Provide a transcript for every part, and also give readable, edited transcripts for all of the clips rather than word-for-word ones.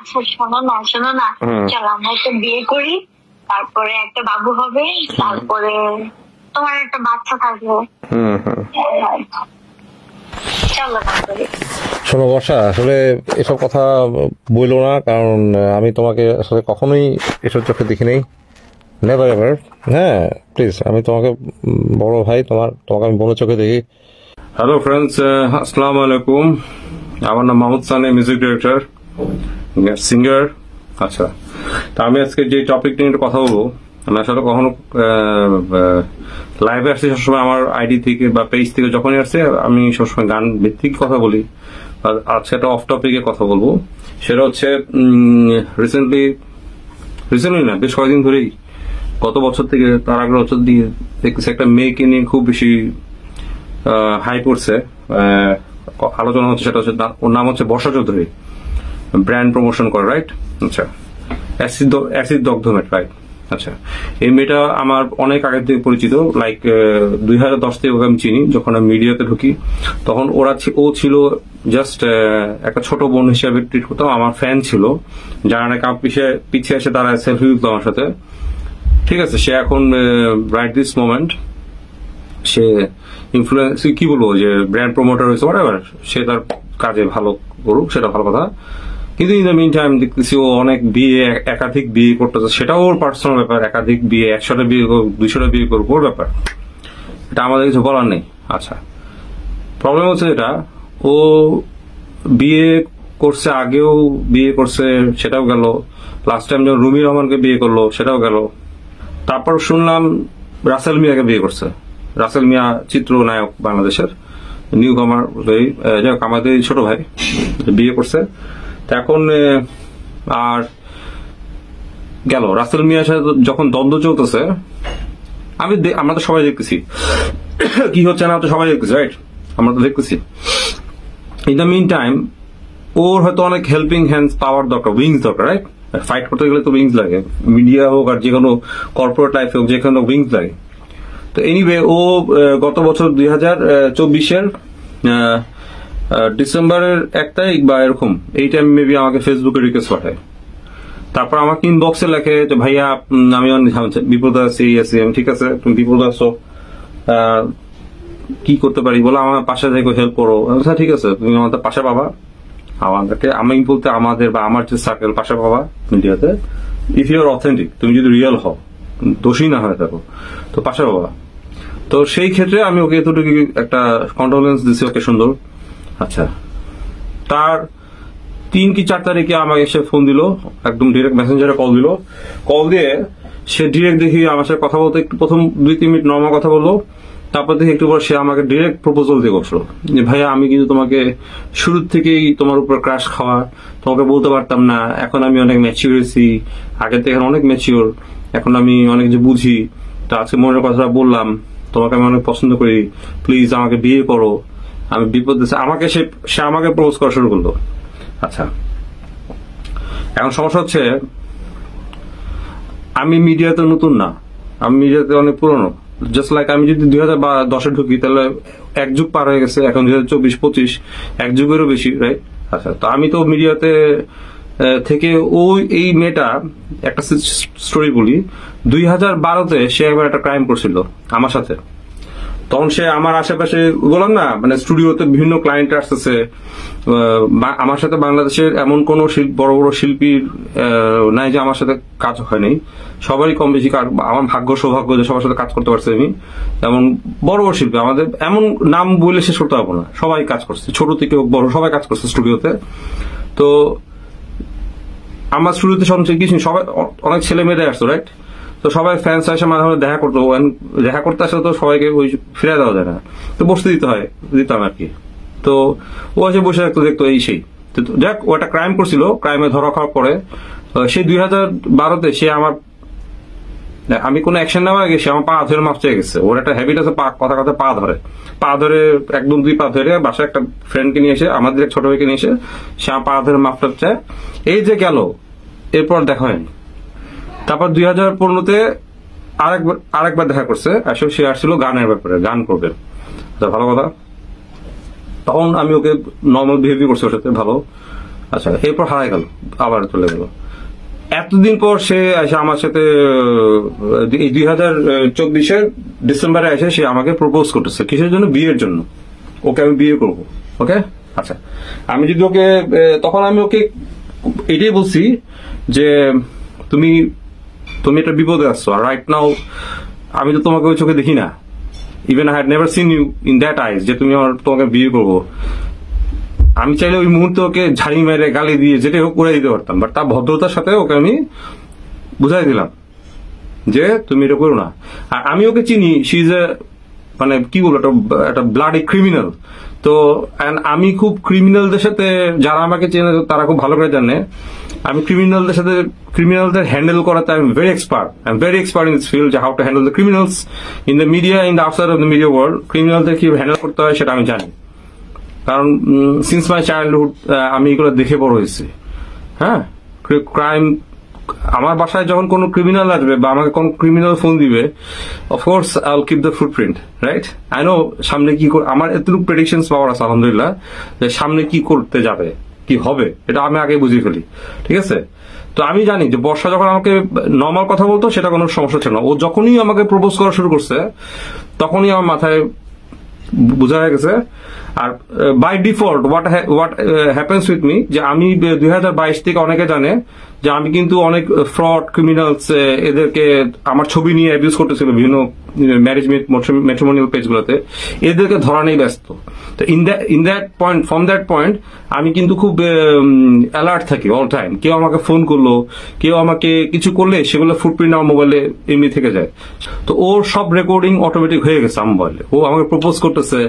আচ্ছা শোনো না চলো আমরা একটা বিয়ে করি, তারপরে একটা বাবু হবে, তারপরে তোমার একটা বাচ্চা থাকবে। চলো না করি। শোনো বর্ষা, আসলে এসব কথা বইলো না, কারণ আমি তোমাকে আসলে কখনোই এসব চোখে দেখি নাই, নেভার এভার। হ্যাঁ প্লিজ, আমি তোমাকে বড় ভাই, তোমাকে আমি বড় চোখে দেখি। হ্যালো ফ্রেন্ডস, আসসালামু আলাইকুম। আমার নাম Mahmud Sunny, music director, singer. আচ্ছা, তা আমি আজকে যে টপিক নিয়ে একটু কথা বলবো, আমি আসলে কখনো লাইভে আসছি সবসময় আমার আইডি থেকে বা পেজ থেকে, যখনই আসছে আমি সবসময় গান ভিত্তিক কথা বলি। আর আজকে একটা অফ টপিকে কথা বলবো, সেটা হচ্ছে রিসেন্টলি না, বেশ কয়েকদিন ধরেই, গত বছর থেকে তার আগের বছর দিয়ে দেখতেছি একটা মেয়েকে নিয়ে খুব বেশি হাই করছে, আলোচনা হচ্ছে। সেটা হচ্ছে, ওর নাম হচ্ছে বর্ষা চৌধুরী, ব্র্যান্ড প্রমোশন করে, রাইট? আচ্ছা, অ্যাসিড দগ্ধমেট, রাইট? আচ্ছা, এই মেয়েটা আমার অনেক আগে থেকে পরিচিত, লাইক 2010 থেকে ওকে আমি চিনি। যখন আমি মিডিয়াতে ঢুকি তখন ও ছিল জাস্ট একটা ছোট বোন হিসেবে ট্রিট করতাম, আমার ফ্যান ছিল, যারা নাকি পিছিয়ে এসে তারা সেলফি তুলতো আমার সাথে। ঠিক আছে, সে এখন right this moment say influence, কি বলবো, যে ব্র্যান্ড প্রমোটার হয়েছে, হোয়াটএভার, সে তার কাজে ভালো করুক, সেটা ভালো কথা। কিন্তু ইন দ্য মিন টাইম দেখতেছি ও অনেক একাধিক বিয়ে করতেছে, সেটাও ওর পার্সোনাল ব্যাপার। একাধিক বিয়ে, 100টা বিয়ে করুক, 200টা বিয়ে করুক, ওর ব্যাপার, এটা আমাদের কিছু বলার নেই। আচ্ছা, প্রবলেম হচ্ছে এটা, ও বিয়ে করছে, আগেও বিয়ে করছে, সেটাও গেল। লাস্ট টাইম যখন রুমি রহমানকে বিয়ে করলো, সেটাও গেল। তারপর শুনলাম রাসেল মিয়াকে বিয়ে করছে। রাসেল মিয়া চিত্রনায়ক, বাংলাদেশের নিউ কামার, যাই হোক আমাদের ছোট ভাই, বিয়ে করছে। এখন আর গেল রাসেল মিয়ার সাথে যখন দ্বন্দ্ব চলতেছে, আমরা তো সবাই দেখতেছি কি হচ্ছে না, তো সবাই দেখতেছি, রাইট? আমরা তো দেখতেছি। ইন দ্য মিন টাইম ওর হয়তো অনেক হেল্পিং হ্যান্ডস পাওয়ার দরকার, উইংস দরকার, রাইট? ফাইট করতে গেলে তো উইংস লাগে, মিডিয়া হোক আর যে কোনো কর্পোরেট লাইফ হোক, যেখানে উইংস লাগে। তো এনিওয়ে, ও গত বছর 2024-এর ডিসেম্বরের 1 তারিখ বা এরকম এই টাইম মেবি আমাকে ফেসবুকে রিকোয়েস্ট পাঠায়। তারপর আমাকে ইনবক্সে লেখে যে ভাইয়া আমি বিপদে আছি, আমি ঠিক আছে, তুমি বিপদে আছো, কি করতে পারি বলো, আমার পাশে থেকে হেল্প করো। ঠিক আছে, তুমি আমাদের পাশে পাবা, আমাদেরকে, আমি বলতে আমাদের বা আমার যে সার্কেল পাশে পাবা মিডিয়াতে, ইফ ইউ আর অথেন্টিক, তুমি যদি রিয়েল হও, দোষী না হয়ে থাকো, তো পাশে পাবা। তো সেই ক্ষেত্রে আমি ওকে এতটুকু একটা কন্ডোলেন্স দিছি ওকে, সুন্দর। আচ্ছা, তার 3 কি 4 তারিখে আমাকে এসে ফোন দিল, একদম ডিরেক্ট মেসেঞ্জারে কল দিয়ে সে ডিরেক্ট দেখি আমার সাথে কথা বলতে, একটু প্রথম 2-3 মিনিট নর্মাল কথা বললো, তারপর দেখি একটু পর সে আমাকে ডিরেক্ট প্রপোজাল দিয়ে বসলো যে ভাইয়া আমি কিন্তু তোমাকে শুরু থেকেই তোমার উপর ক্রাশ খাওয়া, তোমাকে বলতে পারতাম না, এখন আমি অনেক ম্যাচিউর হয়েছি, আগের থেকে অনেক ম্যাচিউর, এখন আমি অনেক কিছু বুঝি, তা আজকে মনের কথাটা বললাম, তোমাকে আমি অনেক পছন্দ করি, প্লিজ আমাকে বিয়ে করো, আমি বিপদ দিচ্ছি। সে আমাকে প্রপোজ করা শুরু করলো। আচ্ছা, এখন সমস্যা হচ্ছে আমি মিডিয়াতে নতুন না, আমি মিডিয়াতে অনেক পুরনো। জাস্ট লাইক আমি যদি 2010-এ ঢুকি, তাহলে 1 যুগ পার হয়ে গেছে, এখন 2024-25, 1 যুগেরও বেশি, রাইট? আচ্ছা, তো আমি তো মিডিয়াতে থেকে, এই মেয়েটা, একটা স্টোরি বলি, 2012-তে সে একবার একটা ক্রাইম করছিল আমার সাথে। তখন সে আমার আশেপাশে, বললাম না, মানে স্টুডিওতে বিভিন্ন ক্লায়েন্ট আসতেছে আমার সাথে, বাংলাদেশের এমন কোন বড় বড় শিল্পীর নাই যে আমার সাথে কাজ হয়নি, সবারই কম বেশি, আমার ভাগ্য সৌভাগ্য যে সবার সাথে কাজ করতে পারছি আমি। এমন বড় বড় শিল্পী, আমাদের এমন নাম বলে শেষ করতে পারবো না, সবাই কাজ করছে, ছোট থেকে বড় সবাই কাজ করছে স্টুডিওতে। তো আমার স্টুডিওতে সবচেয়ে কিছু সবাই, অনেক ছেলে মেয়েরাই আসতো, রাইট? তো সবাই ফ্যান্স আসে, মাঝে মাঝে দেখা করতে আসলে তো সবাইকে ওই ফিরে দেওয়া যায় না, তো বসতে দিতাম আর কি। তো ও এসে বসে থাকতো, দেখতো এই সেই। যাক, ও একটা ক্রাইম করছিল, ক্রাইমে ধরা খাওয়ার পরে সেই 2012-তে সে আমি কোনো অ্যাকশন নেওয়ার আগে সে আমার পা ধরে মাপ চেয়ে গেছে। ওর একটা হ্যাবিট আছে, কথা পা ধরে একদম 2 পা ধরে বাসায় একটা ফ্রেন্ডকে নিয়ে এসে, আমাদের এক ছোট ভাইকে নিয়ে এসে সে আমার পা ধরে মাপটা চায়। এই যে গেল, এরপর দেখা হয়নি। তারপর 2015-তে আরেকবার দেখা করছে, আসলে সে আসছিল গানের ব্যাপারে, গান করবে, ভালো কথা। তখন আমি ওকে নর্মাল বিহেভিয়ার করছি ওর সাথে, ভালো। আচ্ছা, এরপর হারাই গেল, আবার চলে গেল। এতদিন পর সে এসে আমার সাথে 2024 ডিসেম্বরে এসে সে আমাকে প্রপোজ করতেছে। কিসের জন্য? বিয়ের জন্য। ওকে আমি বিয়ে করবো। ওকে, আচ্ছা, আমি যদি ওকে, তখন আমি ওকে এটাই বলছি যে তুমি একটা বিপদে আসছো, আর রাইট নাও আমি তো তোমাকে ওই চোখে দেখি না। Even I had never seen you in that eyes যে তুমি তোমাকে বিয়ে করবো। আমি চাইলে ওই মুহূর্তে ওকে ঝাড়ি মেরে গালি দিয়ে যেটা হোক করে দিতে পারতাম, বাট তার ভদ্রতার সাথে ওকে আমি বুঝাই দিলাম যে তুমি এটা করো না। আর আমি ওকে চিনি, শি ইজ এ, মানে কি বলবো, একটা ব্লাডি ক্রিমিনাল। তো আমি খুব ক্রিমিনালদের সাথে, যারা আমাকে চেনে তারা খুব ভালো করে জানে আমি ক্রিমিনালদের হ্যান্ডেল করাতে I am very expert in this field, how to handle the criminals in the media, in the outside of the media world. ক্রিমিনালদের কি হ্যান্ডেল করতে হয় সেটা আমি জানি, কারণ সিন্স মাই চাইল্ডহুড আমি এগুলো দেখে বড় হয়েছি। হ্যাঁ, ক্রাইম, আমার বাসায় যখন কোনো ক্রিমিনাল আসবে বা আমাকে কোন ক্রিমিনাল ফোন দিবে, of course I will keep the footprint, right? I know সামনে কি, আমার এতটুকু প্রেডিকশনস পাওয়ার আছে আলহামদুলিল্লাহ, যে সামনে কি করতে যাবে, কি হবে, এটা আমি আগে বুঝে ফেলি। ঠিক আছে? তো আমি জানি যে বর্ষা যখন আমাকে নর্মাল কথা বলতো সেটা কোনো সমস্যা ছিল না। ও যখনই আমাকে প্রপোজ করা শুরু করছে তখনই আমার মাথায় বোঝা হয়ে গেছে। আর by default what happens with me, যে আমি 2022 থেকে অনেকে জানে যে আমি কিন্তু অনেক ফ্রড ক্রিমিনালস এদেরকে আমার ছবি নিয়ে অ্যাবিউজ করতেছিল বিভিন্ন ম্যারেজ ম্যাট্রিমোনিয়াল পেজগুলোতে, এদেরকে ধরা নেই ব্যস্ত। তো ফ্রম দ্যাট পয়েন্ট আমি কিন্তু খুব অ্যালার্ট থাকি অল টাইম। কেউ আমাকে ফোন করলো, কেউ আমাকে কিছু করলে সেগুলো ফুটপ্রিন্ট আমার মোবাইলে এমনি থেকে যায়। তো ওর সব রেকর্ডিং অটোমেটিক হয়ে গেছে আমার মোবাইলে। ও আমাকে প্রপোজ করতেছে,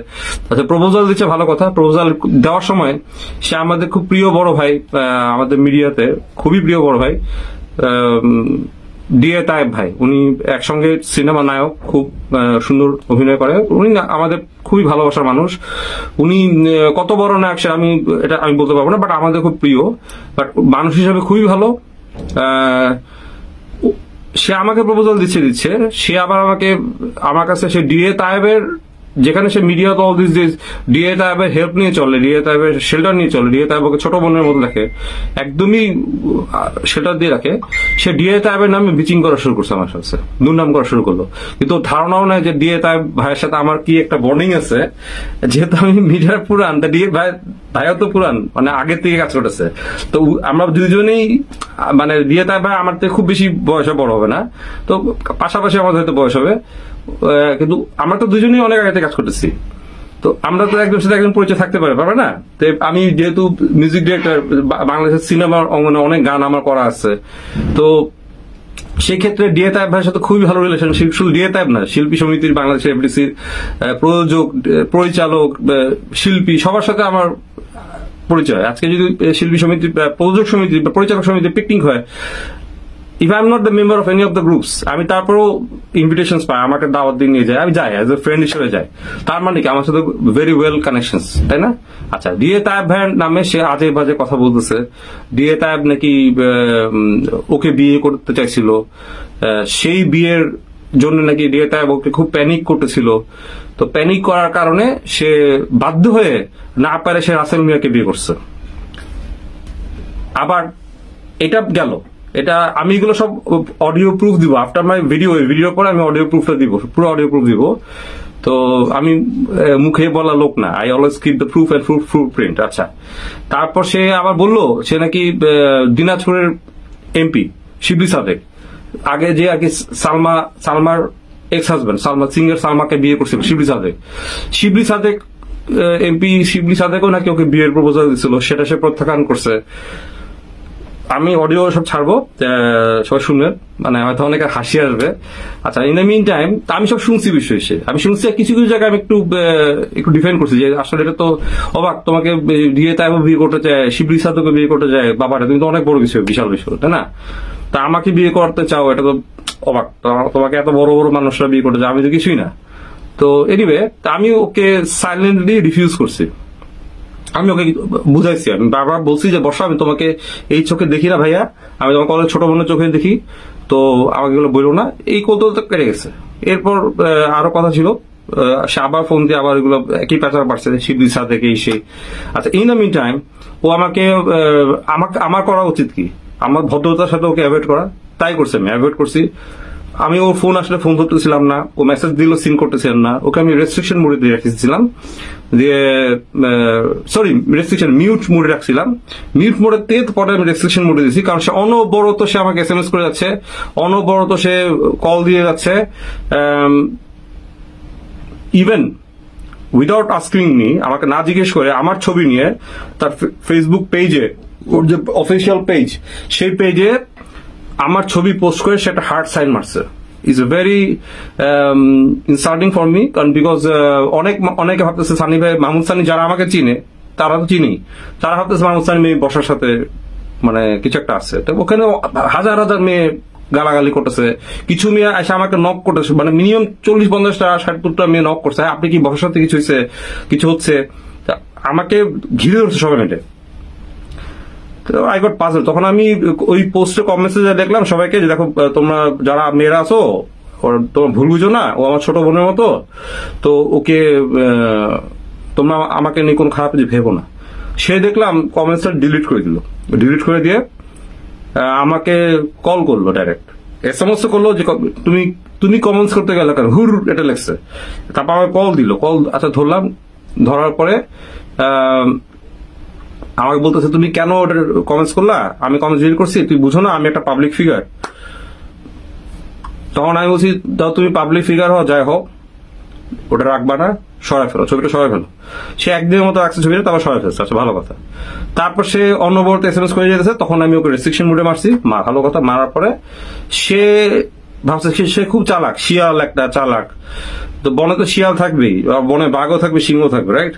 আচ্ছা প্রপোজাল দিচ্ছে, ভালো কথা। প্রপোজাল দেওয়ার সময় সে আমাদের খুব প্রিয় বড় ভাই, আমাদের মিডিয়াতে খুবই প্রিয় বড় ভাই, ডিএ তায়েব ভাই, উনি একসঙ্গে সিনেমা নায়ক, খুব সুন্দর অভিনয় করে। উনি আমাদের খুবই ভালোবাসার মানুষ। উনি কত বড় নায়ক সে আমি বলতে পারবো না, বাট আমাদের খুব প্রিয়, বাট মানুষ হিসাবে খুবই ভালো। সে আমাকে প্রপোজাল দিচ্ছে, সে আবার আমার কাছে সে ডিএ তায়েবের, যেখানে সে মিডিয়া তো অল দিস ডিএ তায়েবের হেল্প নিয়ে চলে, ডিএ তায়েবের শেল্টার নিয়ে চলে, ডিএ তায়েব ওকে ছোট বোনের মতো দেখে, একদমই শেল্টার দিয়ে রাখে। সে ডিএ তায়েবের নামে বিচিং করা শুরু করছে, আমার সাথে দুর্নাম করা শুরু করলো। কিন্তু ধারণাও নাই যে ডিএ তায়েব ভাইয়ের সাথে আমার কি একটা বন্ডিং আছে, যেহেতু আমি মিডিয়ার পুরান, তা ডিএ ভাইও তো পুরান, মানে আগের থেকে কাজ করতেছে। তো আমরা দুজনেই, মানে ডিএ তায়েব ভাই আমার থেকে খুব বেশি বয়সে বড় হবে না, তো পাশাপাশি আমাদের হয়তো বয়স হবে, কিন্তু আমরা তো দুজনেই অনেক আগে থেকে কাজ করতেছি। তো আমরা তো একজন সাথে একজন পরিচয় থাকতে পারবে না। তো আমি যেহেতু মিউজিক ডিরেক্টর, বাংলাদেশের সিনেমার অঙ্গনে অনেক গান আমার করা আছে, তো সেই ক্ষেত্রে ডিএ তায়েব ভাইয়ের সাথে খুবই ভালো রিলেশনশিপ। শুধু ডিএ তায়েব না, শিল্পী সমিতির, বাংলাদেশের এফডিসির প্রযোজক, পরিচালক, শিল্পী, সবার সাথে আমার পরিচয়। আজকে যদি শিল্পী সমিতির, প্রযোজক সমিতির বা পরিচালক সমিতির পিকনিক হয়, if I'm not the member of any of the groups, আমি তারপরেও ইনভিটেশনস পাই, আমাকে দাওয়াত দিয়ে নিয়ে যায়, আমি যাই অ্যাজ এ ফ্রেন্ড হিসেবে যাই। তার মানে কি আমার সাথে ভেরি ওয়েল কানেকশনস, তাই না? আচ্ছা, ডিএ তায়েব ভাইয়ের নামে সে আজে বাজে কথা বলতেছে। ডিএ তায়েব নাকি ওকে বিয়ে করতে চাইছিল, সেই বিয়ের জন্য নাকি ডিএ তায়েব ওকে খুব প্যানিক করতেছিল। তো প্যানিক করার কারণে সে বাধ্য হয়ে না পারে সে রাসেল মিয়াকে বিয়ে করছে। আবার এটা গেল, এটা আমি এগুলো সব অডিও প্রুফ দিব আফটার মাই ভিডিও পরে আমি অডিও প্রুফটা দিব, পুরো অডিও প্রুফ দিব। তো আমি মুখে বলা লোক না, I always keep the proof and proof print. আচ্ছা, তারপর সে আবার বললো সে নাকি দিনাজপুরের এমপি শিবলি সাদেক, আগে যে আর কি সালমার এক্স হাজবেন্ড, সিঙ্গার সালমাকে বিয়ে করছিল শিবলি সাদেক এমপি শিবলি সাদেকও নাকি ওকে বিয়ের প্রপোজাল দিছিল, সেটা সে প্রত্যাখ্যান করছে। আমি অডিও সব ছাড়বো, সবাই শুনবেন, মানে হয়তো অনেকে হাসি আসবে। আচ্ছা, ইন দ্য মিন টাইম আমি সব শুনছি, বিষয় আমি শুনছি, কিছু কিছু জায়গায় আমি একটু ডিফেন্ড করছি যে আসলে এটা তো অবাক, তোমাকে ডিএ তায়েব বিয়ে করতে চায়, শিবলি সাদেকও বিয়ে করতে চায়, বাবাটা তুমি তো অনেক বড় বিষয়, বিশাল বিষয়, তাই না? তা আমাকে বিয়ে করতে চাও, এটা তো অবাক, তোমাকে এত বড় বড় মানুষরা বিয়ে করতে চায়, আমি তো কিছুই না। তো এনিওয়ে, আমি ওকে সাইলেন্টলি রিফিউজ করছি। আমি ওকে বুঝাইছি, আমি বারবার বলছি যে বর্ষা, আমি তোমাকে এই চোখে দেখি না ভাইয়া, আমি তোমাকে অনেক ছোট বোনের চোখে দেখি, তো আমাকে এগুলো বললো না। এই কৌতূহল তো কেটে গেছে। এরপর আরো কথা ছিল, সে আবার ফোন দিয়ে আবার এগুলো একই প্যাচার পাচ্ছে, শিবলি সাদেক এই সেই। আচ্ছা, ইন দ্য মিন টাইম ও আমাকে আমার করা উচিত কি, আমার ভদ্রতার সাথে ওকে অ্যাভয়েড করা, তাই করছে। আমি অ্যাভয়েড করছি, আমি ওর ফোন আসলে ফোন ধরতেছিলাম না, ও মেসেজ দিল সিন করতেছিলাম না, ওকে আমি রেস্ট্রিকশন মোডে দিয়ে রেখেছিলাম, রেস্ট্রিকশন মিউট মোডে রাখছিলাম। মিউট মোডে দিয়ে পরে আমি রেস্ট্রিকশন মোডে দিয়েছি, কারণ সে অনবরত সে আমাকে SMS করে যাচ্ছে, অনবরত সে কল দিয়ে যাচ্ছে, ইভেন উইদাউট আস্কিং মি, আমাকে না জিজ্ঞেস করে আমার ছবি নিয়ে তার ফেসবুক পেজে, ওর যে অফিসিয়াল পেজ, সেই পেজে আমার ছবি পোস্ট করে সে একটা হার্ট সাইন মারছে। Is very insulting for me, কারণ বিকজ অনেকে ভাবতেছে সানি ভাই, মাহমুদ সানি যারা আমাকে চিনে তারা তো চিনি, তারা ভাবতেছে মাহমুদ সানি মেয়ে বসার সাথে মানে কিছু একটা আছে। তো ওখানে হাজার হাজার মেয়ে গালাগালি করতেছে, কিছু মেয়ে এসে আমাকে নক করতেছে, মানে মিনিমাম 40-50টা 60-70টা মেয়ে নক করছে, আপনি কি বসার সাথে কিছু হচ্ছে, আমাকে ঘিরে ধরছে সবাই মেটে। I got puzzle. তখন আমি ওই পোস্টে মেসেজে দেখলাম সবাইকে যে দেখো তোমরা যারা মেয়েরা আছো তোমরা ভুল বুঝো না, ও আমার ছোট বোনের মতো, তো ওকে তোমরা আমাকে নিয়ে কোনো খারাপ ভেবো না। সে দেখলাম কমেন্টসটা ডিলিট করে দিল, ডিলিট করে দিয়ে আমাকে কল করলো, ডাইরেক্ট SMS করলো যে তুমি কমেন্টস করতে গেলে কেন, হুর এটা লেগছে। তারপর আমাকে কল দিল, আচ্ছা ধরলাম, ধরার পরে আমাকে বলতেছে তুমি কেন ওটার কমেন্টস করলা, আমি কমেন্টস ডিলিট করছি, তুই বুঝো না আমি একটা পাবলিক ফিগার। তখন আমি বলছি দাও তুমি পাবলিক ফিগার হও, যাই হোক ওটা রাখবা না, সরাই ফেলো, ছবিটা সরাই ফেলো। সে একদিনের মতো রাখছে ছবিটা, তারপর সরাই ফেলছে, আচ্ছা ভালো কথা। তারপর সে অনবরত SMS করে যেতেছে, তখন আমি ওকে রেস্ট্রিকশন মোডে মারছি, ভালো কথা। মারার পরে সে ভাবছে সে খুব চালাক, শিয়াল একটা চালাক, তো বনে তো শিয়াল থাকবেই, বনে বাঘও থাকবে, সিংহ থাকবে, রাইট?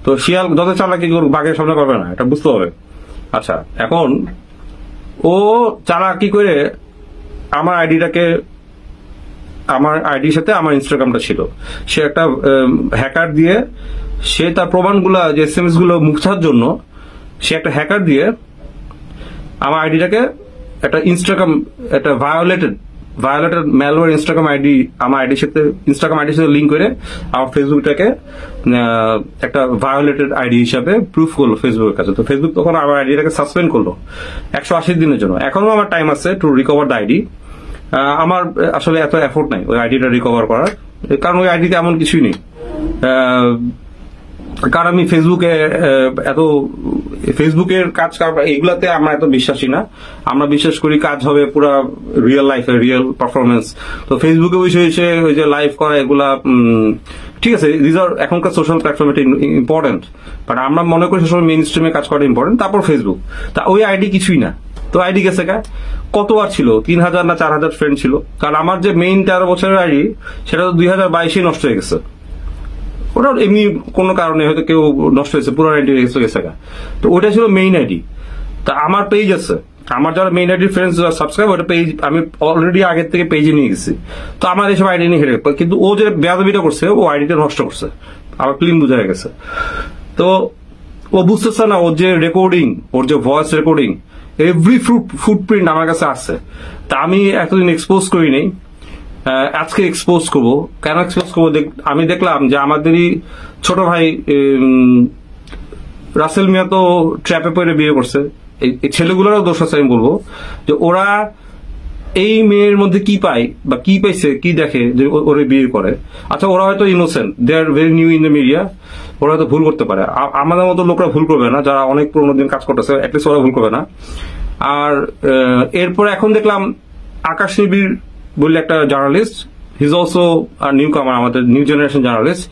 তো শিয়াল যত চালাকি করুক বাঘের সামনে পাবে না, এটা বুঝতে হবে। আচ্ছা, এখন ও চালাকি করে আমার আইডির সাথে আমার ইনস্টাগ্রামটা ছিল, সে একটা হ্যাকার দিয়ে, সে তার প্রমাণগুলা যে SMS গুলো মুছার জন্য সে একটা হ্যাকার দিয়ে আমার আইডিটাকে একটা একটা ভায়োলেটেড ম্যালওয়্যার ইনস্টাগ্রাম আইডি, আমার ইনস্টাগ্রাম আইডির সাথে লিঙ্ক করে আমার ফেসবুকটাকে একটা ভায়োলেটেড আইডি হিসাবে প্রুফ করলো ফেসবুকের কাছে। তো ফেসবুক তখন আমার আইডিটাকে সাসপেন্ড করলো 180 দিনের জন্য। এখনো আমার টাইম আছে টু রিকভার দ্য আইডি। আমার আসলে এত এফোর্ট নাই ওই আইডিটা রিকভার করার, কারণ ওই আইডিতে এমন কিছুই নেই। কারণ আমি ফেসবুকের কাজ এগুলাতে আমরা এত বিশ্বাসী না, আমরা বিশ্বাস করি কাজ হবে পুরো রিয়েল লাইফে, রিয়েল পারফরমেন্স। তো ফেসবুকে বিষয় হচ্ছে ওই যে লাইভ করা এগুলা ঠিক আছে, এখনকার সোশ্যাল প্ল্যাটফর্ম এটা ইম্পর্টেন্ট, বাট আমরা মনে করি সোশ্যাল মেইন স্ট্রিমে কাজ করা ইম্পর্টেন্ট, তারপর ফেসবুক। তা ওই আইডি কিছুই না, তো আইডি গেছে কত আর ছিল, 3000 না 4000 ফ্রেন্ড ছিল। কারণ আমার যে মেইন 13 বছরের আইডি সেটা তো 2022 নষ্ট হয়ে গেছে, ওটা এমনি কোনো কারণে হয়তো কেউ নষ্ট হয়েছে, পুরো আইডি গেছে। তো ওটা ছিল মেইন আইডি। তা আমার পেজ আছে, আমার যারা মেইন আইডি ফ্রেন্ডস সাবস্ক্রাইব, ওটা পেজ আমি অলরেডি আগের থেকে পেজে নিয়ে গেছি। তো আমার এইসব আইডি নিয়ে হেরে, কিন্তু ও যে বেয়াদবিটা করছে ও আইডিটা নষ্ট করছে, আমার ক্লিন বোঝা গেছে। তো ও বুঝতেছে না ওর যে রেকর্ডিং, ওর যে ভয়েস রেকর্ডিং, এভরি ফুটপ্রিন্ট আমার কাছে আছে। তা আমি এতদিন এক্সপোজ করি নাই, আজকে এক্সপোজ করবো। কেন এক্সপোজ করবো, আমি দেখলাম যে আমাদেরই ছোট ভাই রাসেল মিয়া তো ট্র্যাপে পড়ে বিয়ে করছে। এই ছেলেগুলোরও দোষ আছে, আমি বলবো যে ওরা এই মেয়ের মধ্যে কি পায় বা কি পাইছে, কি দেখে যে ওরা বিয়ে করে। আচ্ছা, ওরা হয়তো innocent, they are very new in the media, ওরা হয়তো ভুল করতে পারে, আমাদের মতো লোকরা ভুল করবে না, যারা অনেক পুরোনো দিন কাজ করতেছে, অ্যাটলিস্ট ওরা ভুল করবে না। আর এরপরে এখন দেখলাম আকাশ নিবিড় বলে একটা journalist, he is also new কামার, আমাদের নিউ জেনারেশন জার্নালিস্ট।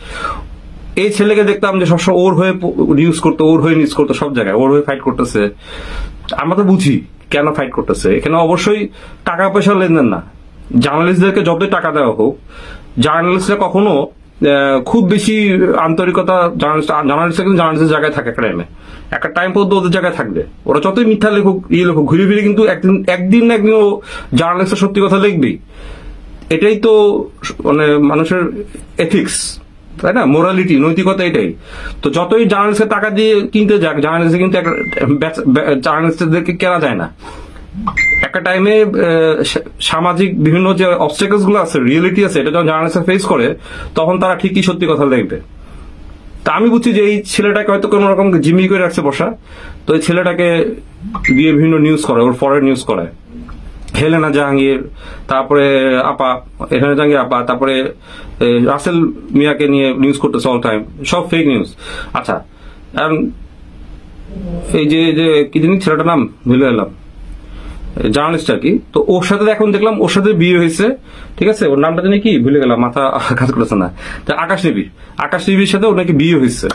এই ছেলেকে দেখতাম যে সবসময় ওর হয়ে নিউজ করতো, ওর হয়ে নিউজ করতো, সব জায়গায় ওর হয়ে ফাইট করতেছে। আমরা তো বুঝি কেন ফাইট করতেছে, এখানে অবশ্যই টাকা পয়সা লেনদেন না। জার্নালিস্টদেরকে যতই টাকা দেওয়া হোক, জার্নালিস্টরা কখনো খুব বেশি আন্তরিকতা, জার্নালিস্টরা কিন্তু জার্নালিস্টের জায়গায় থাকে একটা টাইম পর্যন্ত ওদের জায়গায় থাকবে। ওরা যতই মিথ্যা লেখুক, লেখুক, ঘুরে ফিরে কিন্তু একদিন না একদিন ও জার্নালিস্টের সত্যি কথা লিখবেই। এটাই তো মানে মানুষের এথিক্স, তাই না? মোরালিটি, নৈতিকতা এটাই। তো যতই জার্নালিস্টকে টাকা দিয়ে কিনতে যাক, জার্নালিস্ট কিন্তু জার্নালিস্টদেরকে কেনা যায় না। একটা টাইমে সামাজিক বিভিন্ন যে অবস্টেকলস গুলো আছে, রিয়েলিটি আছে, এটা যখন জার্নালিস্ট ফেস করে তখন তারা ঠিকই সত্যি কথা লিখবে। তা আমি বুঝছি যে এই ছেলেটাকে হয়তো কোন রকম জিম্মি করে রাখছে বসা, তো এই ছেলেটাকে দিয়ে বিভিন্ন নিউজ করে, ওর ফরেন নিউজ করে, হেলেনা জাহাঙ্গীর, তারপরে আপা হেলেনা জাহাঙ্গীর আপা, তারপরে রাসেল মিয়াকে নিয়ে নিউজ করতেছে অল টাইম, সব ফেক নিউজ। আচ্ছা, এই যে কি জানি ছেলেটার নাম ভুলে গেলাম, জার্নালিস্ট আর কি, তো ওর সাথে এখন দেখলাম ওর সাথে বিয়ে হয়েছে, ঠিক আছে, ওর নামটা জানি কি ভুলে গেলাম, মাথা কাজ করতেছে না, আকাশ নিবির সাথে ওর নাকি বিয়ে হয়েছে।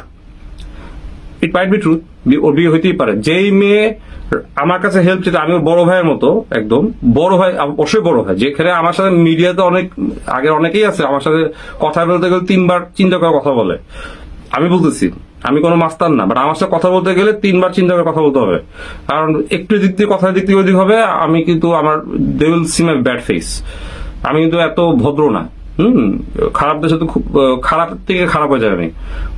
ইট মাইট বি ট্রুথ, ওর বিয়ে হইতেই পারে। যেই মেয়ে আমার কাছে হেল্প চেতে, আমি ওর বড় ভাইয়ের মতো, একদম বড় ভাই, অবশ্যই বড় ভাই, যেখানে আমার সাথে মিডিয়াতে অনেক আগে অনেকেই আছে আমার সাথে কথা বলতে গেলে 3 বার চিন্তা করে কথা বলে। আমি বলতেছি আমি কোনো মাস্টার না, বাট আমার সাথে কথা বলতে গেলে 3 বার চিন্তা করে কথা বলতে হবে, কারণ একটু দিক দিয়ে কথার দিক থেকে ওদিক হবে, আমি কিন্তু আমার they will see my bad face. আমি কিন্তু এত ভদ্র না, খারাপদের সাথে খুব খারাপ থেকে খারাপ হয়ে যায়। আমি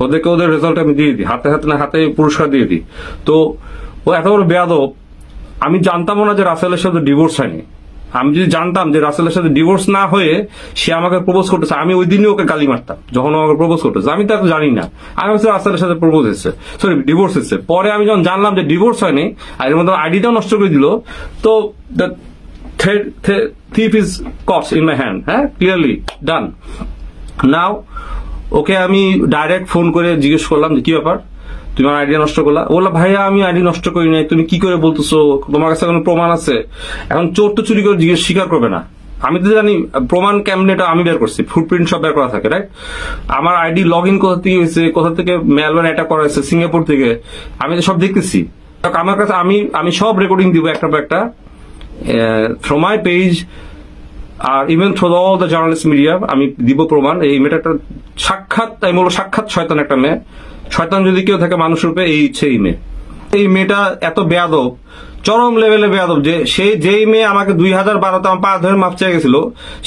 ওদেরকে ওদের রেজাল্ট আমি দিয়ে দিই, হাতে পুরস্কার দিয়ে দিই। তো ও এত বড় বেয়াদব, আমি জানতামও না যে রাসেলের সাথে ডিভোর্স হয়নি। আমি যদি জানতাম যে রাসেলের সাথে ডিভোর্স না হয়ে সে আমাকে প্রপোজ করতেছে, আমি ওই দিনই ওকে গালি মারতাম যখন আমাকে প্রপোজ করতেছে। আমি তো জানি না, আমি ভাবছি রাসেলের সাথে প্রপোজ হয়েছে, সরি ডিভোর্স হয়েছে। পরে আমি যখন জানলাম যে ডিভোর্স হয়নি, আর এর মধ্যে আইডিটাও নষ্ট করে দিল, তো thief is caught in my hand, হ্যাঁ, ক্লিয়ারলি ডান। নাও ওকে আমি ডাইরেক্ট ফোন করে জিজ্ঞেস করলাম যে কি ব্যাপার, তুমি আমার আইডিয়া নষ্ট করলা? বললা ভাইয়া আমি আইডি নষ্ট করি নাই, তুমি কি করে বলতেছো, তোমার কাছে কোনো প্রমাণ আছে? এখন চোর তো চুরি করে জিজ্ঞেস স্বীকার করবে না, আমি তো জানি প্রমাণ কেমনে, এটা আমি বের করছি, ফুটপ্রিন্ট সব বের করা থাকে, রাইট? আমার আইডি লগ ইন কোথা থেকে হয়েছে, কোথা থেকে ম্যালওয়্যার অ্যাটাক করা হয়েছে, সিঙ্গাপুর থেকে, আমি তো সব দেখতেছি। আমার কাছে আমি সব রেকর্ডিং দিব একটা পর একটা, from my page আর even through all the journalist media আমি দিব প্রমাণ। এই মেয়েটা একটা সাক্ষাৎ, আমি বলবো সাক্ষাৎ শয়তান একটা মেয়ে। শয়তান যদি কেউ থাকে মানুষ রূপে, এই ইচ্ছে এই মেয়ে। এই মেয়েটা এত বেয়াদব, চরম লেভেলে বেয়াদব, যে যেই মেয়ে আমাকে 2012-তে আমার পা ধরে মাপ চেয়ে গেছিল,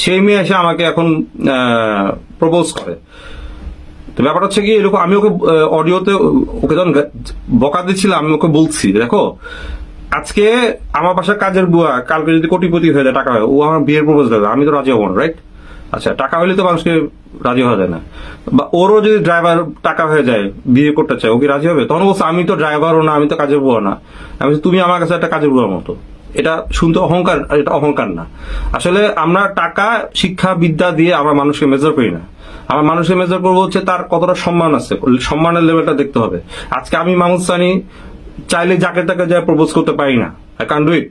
সেই মেয়ে এসে আমাকে এখন প্রপোজ করে। তো ব্যাপারটা হচ্ছে কি, এরকম আমি ওকে অডিওতে ওকে যখন বকা দিচ্ছিলাম, আমি ওকে বলছি দেখো আজকে আমার বাসার কাজের বুয়া কালকে যদি কোটিপতি হয়ে যায়, টাকা হয়, ও আমার বিয়ের প্রপোজ দেবে, আমি তো রাজি হবো না, রাইট? আচ্ছা, টাকা হলে তো মানুষকে রাজি হওয়া যায় না। বা ওরও যদি ড্রাইভার টাকা হয়ে যায়, বিয়ে করতে চায়, ও কি রাজি হবে? তখন বলছে আমি তো ড্রাইভারও না, আমি তো কাজের বুয়া না। আমি তুমি আমার কাছে একটা কাজের বুয়ার মতো। এটা শুনতে অহংকার, এটা অহংকার না। আসলে আমরা টাকা, শিক্ষা, বিদ্যা দিয়ে আমরা মানুষকে মেজার করি না। আমরা মানুষকে মেজার করবো হচ্ছে তার কতটা সম্মান আছে, সম্মানের লেভেলটা দেখতে হবে। আজকে আমি মাহমুদ সানি চাইলে যাকে তাকে যা প্রপোজ করতে পারি না, আই ক্যান ডু ইট।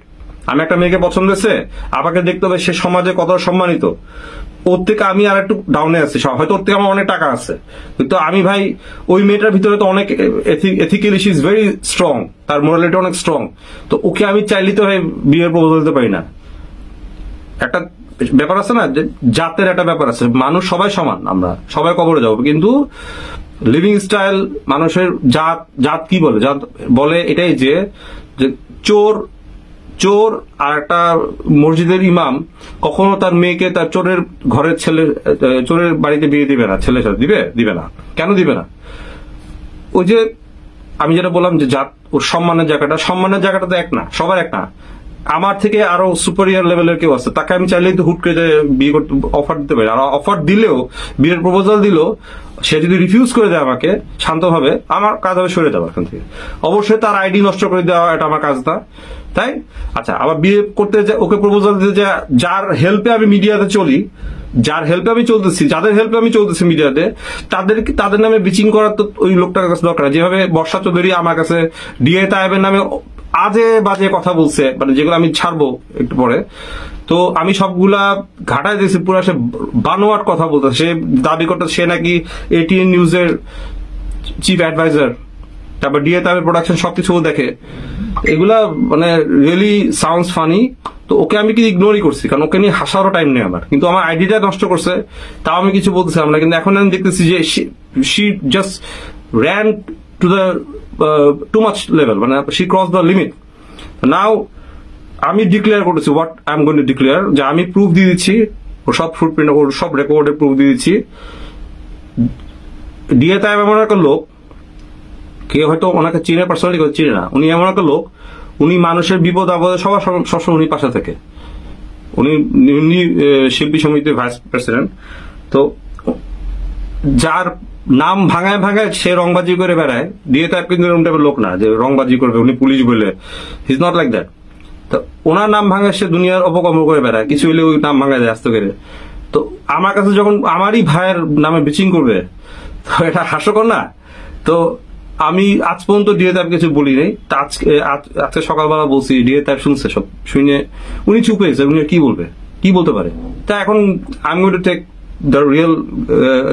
আমি একটা মেয়েকে পছন্দ হয়েছে, আমাকে দেখতে হবে সে সমাজে কতটা সম্মানিত। ওর থেকে আমি আর একটু ডাউনে আছি, হয়তো ওর থেকে আমার অনেক টাকা আছে, কিন্তু আমি ভাই ওই মেয়েটার ভিতরে তো অনেক ethically she is very strong, তার মোরালিটি অনেক স্ট্রং। তো ওকে আমি চাইলে তো ভাই বিয়ের প্রপোজাল দিতে পারি না। একটা ব্যাপার আছে না, যে জাতের একটা ব্যাপার আছে, মানুষ সবাই সমান, আমরা সবাই কবরে যাবো, কিন্তু লিভিং স্টাইল, মানুষের জাত কি বলে, জাত বলে এটাই যে চোর আর একটা মসজিদের ইমাম কখনো তার মেয়েকে তার চোরের ঘরের চোরের বাড়িতে বিয়ে দিবে না, ছেলের সাথে দিবে না। কেন দিবে না? ওই যে আমি যেটা বললাম যে জাত, ওর সম্মানের জায়গাটা তো এক না, সবার এক না। আমার থেকে আরো সুপারিয়ার লেভেলের কেউ আছে, তাকে আমি চাইলেই তো হুট করে বিয়ে করতে অফার দিতে পারি। আর অফার দিলেও, বিয়ের প্রপোজাল দিল, সে যদি রিফিউজ করে দেয় আমাকে শান্তভাবে, আমার কাজ হবে সরে যাওয়া এখান থেকে। অবশ্যই তার আইডি নষ্ট করে দেওয়া, এটা আমার কাজ না, তাই? আচ্ছা, আবার বিয়ে করতে ওকে প্রপোজাল দিতে যায়, যার হেল্পে আমি মিডিয়াতে চলি, যাদের হেল্পে আমি চলতেছি মিডিয়াতে, তাদের নামে বিচিং করার তো ওই লোকটার কাছে দরকার। যেভাবে বর্ষা চৌধুরী আমার কাছে ডিএ তায়েবের নামে আজে বাজে কথা বলছে, মানে যেগুলো আমি ছাড়বো একটু পরে, তো আমি সবগুলা ঘাটায় দিয়েছি, পুরো সে বানোয়াট কথা বলতে। সে দাবি করতে সে নাকি এটিএন নিউজের চিফ অ্যাডভাইজার, তারপর ডিএ তায়েবের প্রোডাকশন সবকিছু দেখে। এগুলা মানে রিয়েলি সাউন্ডস ফানি। তো ওকে আমি কি ইগনোরই করছি, কারণ ওকে নিয়ে হাসারও টাইম নেই আমার। কিন্তু আমার আইডিটা নষ্ট করছে, তাও আমি কিছু বলতেছিলাম না। কিন্তু এখন আমি দেখতেছি যে she just ran to the too much level, মানে শি ক্রস দ্য লিমিট। নাও আমি ডিক্লেয়ার করেছি what I am going two declare, যে আমি প্রুফ দিয়ে দিচ্ছি, ওর সব ফুটপ্রিন্ট, ওর সব রেকর্ডে প্রুফ দিয়ে দিচ্ছি। ডিএ তায়েব এমন একটা লোক, কেউ হয়তো ওনাকে চিনে, পার্সোনালি কেউ চিনে না, উনি এমন একটা লোক, উনি মানুষের বিপদ আপদে সবসময় উনি পাশে থাকে। উনি শিল্পী সমিতির ভাইস প্রেসিডেন্ট। তো যার নাম ভাঙায় ভাঙায় সে রংবাজি করে বেড়ায়, দিয়ে তার কিন্তু এরকম টাইপের লোক না যে রংবাজি করবে, উনি পুলিশ বলে, he is not like that. তো ওনার নাম ভাঙায় সে দুনিয়ার অপকর্ম করে বেড়ায়, কিছু হলে ওই নাম ভাঙায় দেয় আস্তে করে। তো আমার কাছে যখন আমারই ভাইয়ের নামে বিচিং করবে, তো এটা হাস্যকর না? তো আমি আজ পর্যন্ত ডিএ তার কিছু বলি নাই। আজকে সকালবেলা বলছি, ডিএ তার শুনছে, সব শুনে উনি চুপ হয়েছে, উনি কি বলবে, কি বলতে পারে। তা এখন I am going to take the real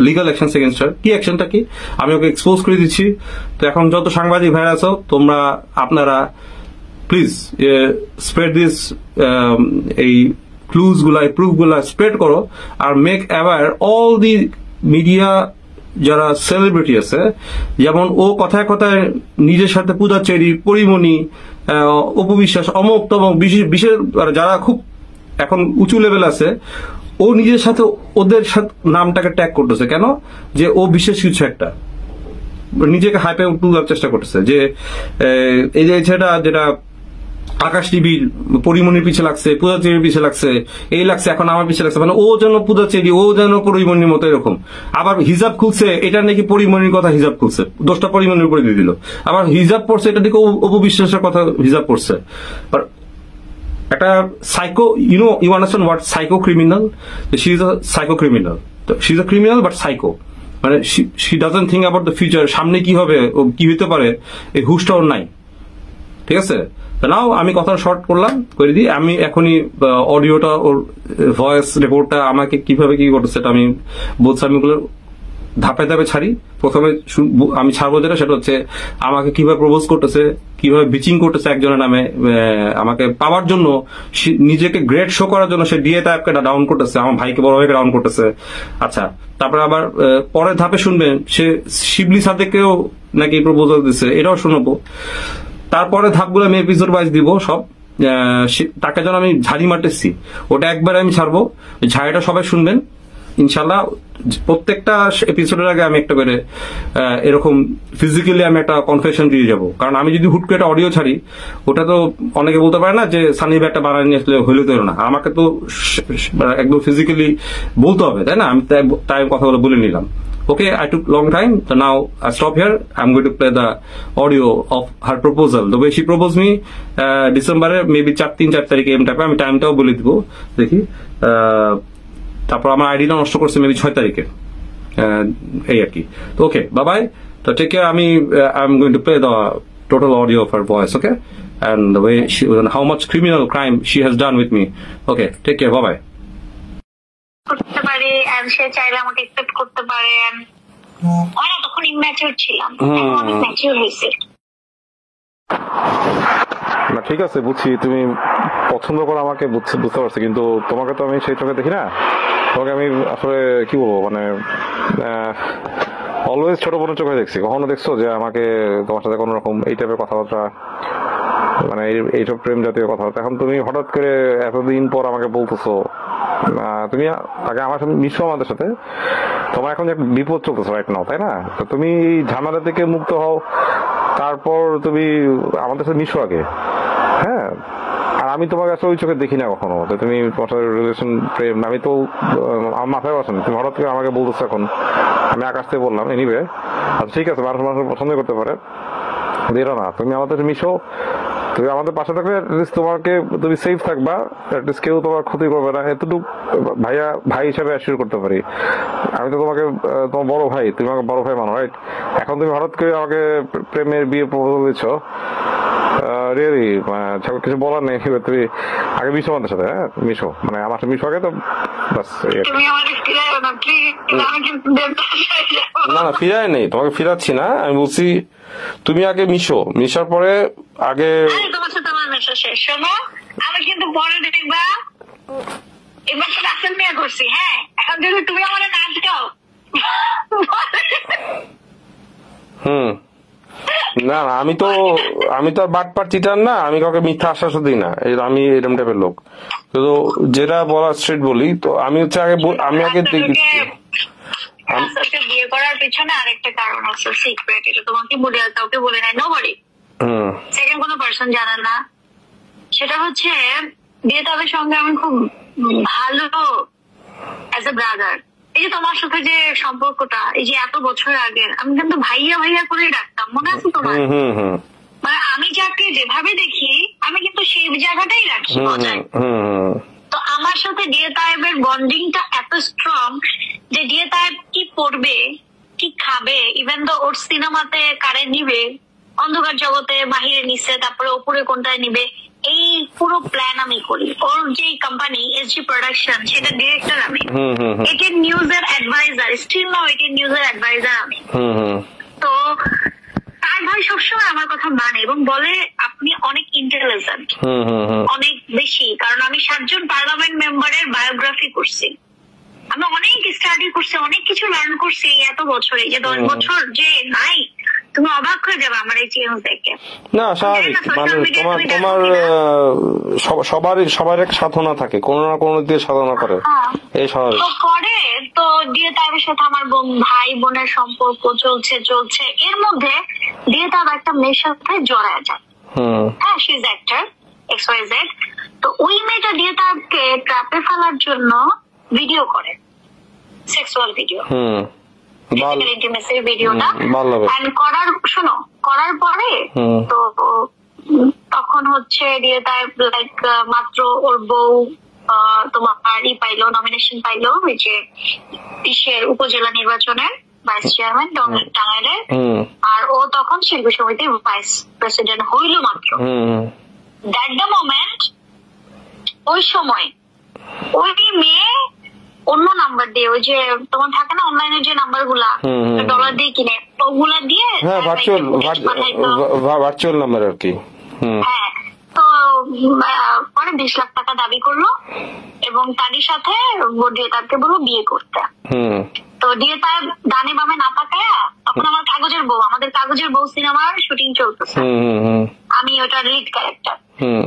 legal action against her. কি অ্যাকশনটা কি, আমি ওকে এক্সপোজ করে দিচ্ছি। তো এখন যত সাংবাদিক ভাইরা আছো আপনারা প্লিজ স্প্রেড দিস, এই ক্লুজ গুলা, এই প্রুফ গুলা স্প্রেড করো, আর make aware all the media যারা সেলিব্রিটি আছে। যেমন ও কথায় কথায় নিজের সাথে পূজাচেরি, পরিমণি, অপবিশ্বাস, অমুক তমক, বিশেষ যারা খুব এখন উঁচু লেভেল আছে, ও নিজের সাথে ওদের সাথে নামটাকে ট্যাগ করতেছে। কেন? যে ও বিশেষ কিছু একটা নিজেকে হাইপে তোলার চেষ্টা করতেছে, যে এই যে ছেলেটা যেটা আকাশ টিভির পরিমণির পিছে লাগছে, পূজাচেরির পিছে লাগছে, এই লাগছে, এখন আমার পিছে লাগছে, মানে ও যেন পূজাচেরি, ও যেন পরিমণির মতো এরকম। আবার হিজাব খুলছে, এটা নাকি পরিমণির কথা হিজাব খুলছে, দোষটা পরিমণির উপরে দিয়ে দিল। আবার হিজাব পড়ছে, এটা দিকে অপবিশ্বাসের কথা হিজাব পড়ছে। একটা psycho, you understand what psycho criminal? She is a psycho criminal. She is a criminal but psycho, মানে she doesn't think about the future, সামনে কি হবে, ও কি হইতে পারে, এই হুশটা ওর নাই। ঠিক আছে, নাও আমি কথা শর্ট করলাম, করে দিই। আমি এখনই অডিওটা, ওর ভয়েস রেকর্ডটা আমাকে কিভাবে কি করতেছে সেটা আমি বলছি, আমি ওগুলো ধাপে ধাপে ছাড়ি। প্রথমে আমি ছাড়বো যেটা, সেটা হচ্ছে আমাকে কিভাবে প্রপোজ করতেছে, কিভাবে বিচিং করতেছে একজনের নামে, আমাকে পাওয়ার জন্য, নিজেকে গ্রেট শো করার জন্য সে ডিএ টাইপকে ডাউন করতেছে, আমার ভাইকে, বড় ভাইকে ডাউন করতেছে। আচ্ছা, তারপরে আবার পরের ধাপে শুনবেন সে শিবলি সাদেকেও নাকি প্রপোজাল দিচ্ছে, এটাও শুনবো। তারপরে ধাপগুলো আমি এপিসোড ওয়াইজ দিব সব। তাকে যেন আমি ঝাড়ি মারতেছি, ওটা একবারে আমি ছাড়বো, ঝাড়িটা সবাই শুনবেন ইনশাল্লাহ। প্রত্যেকটা এপিসোডের আগে আমি একটা করে এরকম ফিজিক্যালি আমি একটা কনফেশন দিয়ে যাব। কারণ আমি যদি হুট করে একটা অডিও ছাড়ি, ওটা তো অনেকে বলতে পারে না যে সানি ভাই একটা বানায় নিয়ে আসলে হইলে তো না, আমাকে তো একদম ফিজিক্যালি বলতে হবে, তাই না? আমি তাই কথাগুলো বলে নিলাম। Okay, I took long time, so now I stop here. I'm going to play the audio of her proposal. The way she proposed me, December, maybe 3-4 তারিখে এম টাইপে, আমি টাইমটাও বলে দিব, দেখি। তারপর আমার আইডিটা নষ্ট করছে মেবি 6 তারিখে, এই আর কি। তো ওকে, বাই বাই, তো take care. I'm going to play the total audio of her voice, okay? And the way how much criminal crime she has done with me. Okay, take care, bye bye. করতে পারে, সে চাইলে আমাকে accept করতে পারে। না, তখন immature ছিলাম, অনেক ম্যাচিউর হয়েছে। না ঠিক আছে, বুঝছি তুমি পছন্দ করো আমাকে, বুঝতে পারছি, কিন্তু তোমাকে তো আমি সেই চোখে দেখি না। তোমাকে আমি আসলে কি বলবো, মানে অলওয়েজ ছোট বোনের চোখে দেখছি। কখনো দেখছো যে আমাকে তোমার সাথে কোনো রকম এই টাইপের কথাবার্তা, মানে এইসব প্রেম জাতীয় কথাবার্তা? এখন তুমি হঠাৎ করে এতদিন পর আমাকে বলতেছো তুমি তাকে আমার সাথে মিশো, আমাদের সাথে তোমার এখন যে বিপদ চলতেছে রাইট নাও, তাই না? তো তুমি ঝামেলা থেকে মুক্ত হও, তারপর তুমি আমাদের সাথে মিশো আগে, হ্যাঁ? আর আমি তোমাকে আসলে ওই চোখে দেখি না কখনো। তো তুমি তোমার সাথে রিলেশন, প্রেম, আমি তো আমার মাথায় বসে না। তুমি হঠাৎ করে আমাকে বলতেছো এখন, আমি আকাশ থেকে বললাম। এনিওয়ে, আচ্ছা ঠিক আছে, মানুষ পছন্দ করতে পারে, দিও না। তুমি আমাদের মিশো, তুমি আমাদের পাশে থাকলে তোমাকে, তুমি সেফ থাকবা, কেউ তোমার ক্ষতি করবে না, এতটুকু ভাই হিসাবে অ্যাসিওর করতে পারি। আমি তো তোমাকে তোমার বড় ভাই, তুমি আমাকে বড় ভাই মানো, রাইট? এখন তুমি হঠাৎ করে আমাকে প্রেমের বিয়ে প্রপোজাল দিচ্ছ, রিয়েলি কিছু বলার নেই। তুমি আগে মিশো আমাদের সাথে, হ্যাঁ মিশো, মানে আমার সাথে মিশো আগে, তো বাস। না না, ফিরায় নেই, তোমাকে ফিরাচ্ছি না, আমি বলছি তুমি আগে মিশো, মিশার পরে আগে তোমার সাথে আমার মেশা শেষ। শোনো, আমি কিন্তু পরে দেখবা এবার তো রাসেল মিয়া করছি, হ্যাঁ? এখন যদি তুমি আমার নাচ গাও, না না, আমি তো আর বাটপার চিটার না, আমি কাউকে মিথ্যা আশ্বাসও দিই না, আমি এরকম টাইপের লোক। তো যেটা বলা স্ট্রেট বলি। তো আমি হচ্ছে আমি আগে বিয়ে করার পিছনে আরেকটা কারণ আছে, সিক্রেট। এটা তোমাকে কাউকে বলে নাই, নোবডি, সেকেন্ড কোনো পার্সন জানে না। সেটা হচ্ছে বিয়ে তাদের সঙ্গে আমি খুব ভালো অ্যাজ এ ব্রাদার এই যে তোমার সাথে যে সম্পর্কটা, এই যে এত বছর আগের, আমি কিন্তু ভাইয়া ভাইয়া করে ডাকতাম, মনে আছে তোমার? মানে আমি যাকে যেভাবে দেখি আমি কিন্তু সেই জায়গাটাই রাখি বজায়। তো আমার সাথে ডিএ তায়েবের বন্ডিংটা এত স্ট্রং যে ডিএ তায়েব কি পড়বে, কি খাবে, ইভেন তো ওর সিনেমাতে কারেন্ট নিবে, অন্ধকার জগতে বাহিরে নিচ্ছে, তারপরে ওপরে কোনটায় নিবে, এই পুরো প্ল্যান আমি করি। ওর যে কোম্পানি এসজি প্রোডাকশন, সেটা ডিরেক্টর আমি, এটিএন নিউজের অ্যাডভাইজার, স্টিল নাও এটিএন নিউজের অ্যাডভাইজার আমি। তো তার ভাই সবসময় আমার কথা মানে এবং বলে আপনি অনেক ইন্টেলিজেন্ট, অনেক বেশি, কারণ আমি 7 জন পার্লামেন্ট মেম্বারের বায়োগ্রাফি করছি, আমি অনেক স্টাডি করছি, অনেক কিছু লার্ন করছি এত বছরে, যে 10 বছর যে নাই, তুমি অবাক হয়ে যাবে আমার এই চেঞ্জ দেখে। না স্বাভাবিক, মানে তোমার সবার এক সাধনা থাকে, কোনো না কোনো দিয়ে সাধনা করে, এই স্বাভাবিক করে। তো ডিএ তায়েবের সাথে আমার ভাই বোনের সম্পর্ক চলছে, এর মধ্যে ডিএ তায়েব একটা মেয়ের সাথে জড়ায় যায়। হ্যাঁ, শি ইজ অ্যাক্টর XYZ। তো ওই মেয়েটা ডিএ তায়েবকে ট্র্যাপে ফেলার জন্য ভিডিও করে, সেক্সুয়াল ভিডিও, ইন্টিমেসির ভিডিওটা করার পরে তো তখন হচ্ছে ডিএ তায়েব লাইক মাত্র ওর বউ তোমার পাইলো, নমিনেশন পাইলো ওই যে ইসের উপজেলা নির্বাচনের ভাইস চেয়ারম্যান টাঙ্গাইলের, আর ও তখন শিল্পী সমিতির ভাইস প্রেসিডেন্ট হইল মাত্র। দ্যাট দ্য মোমেন্ট, ওই সময় ওই মেয়ে অন্য নাম্বার দিয়ে, ওই যে তোমার থাকে না অনলাইনে যে নাম্বার গুলা ডলার দিয়ে কিনে, ওগুলা দিয়ে ভার্চুয়াল নাম্বার আর কি। হ্যাঁ, তো পরে 20 লাখ টাকা দাবি করলো এবং তারই সাথে ডিএ তায়েবকে বললো বিয়ে করতে। তো ডিএ তায়েব ডানে বামে না তাকায়া, তখন আমার আমাদের কাগজের বউ সিনেমার শুটিং চলতেছে, আমি ওটার লিড ক্যারেক্টার,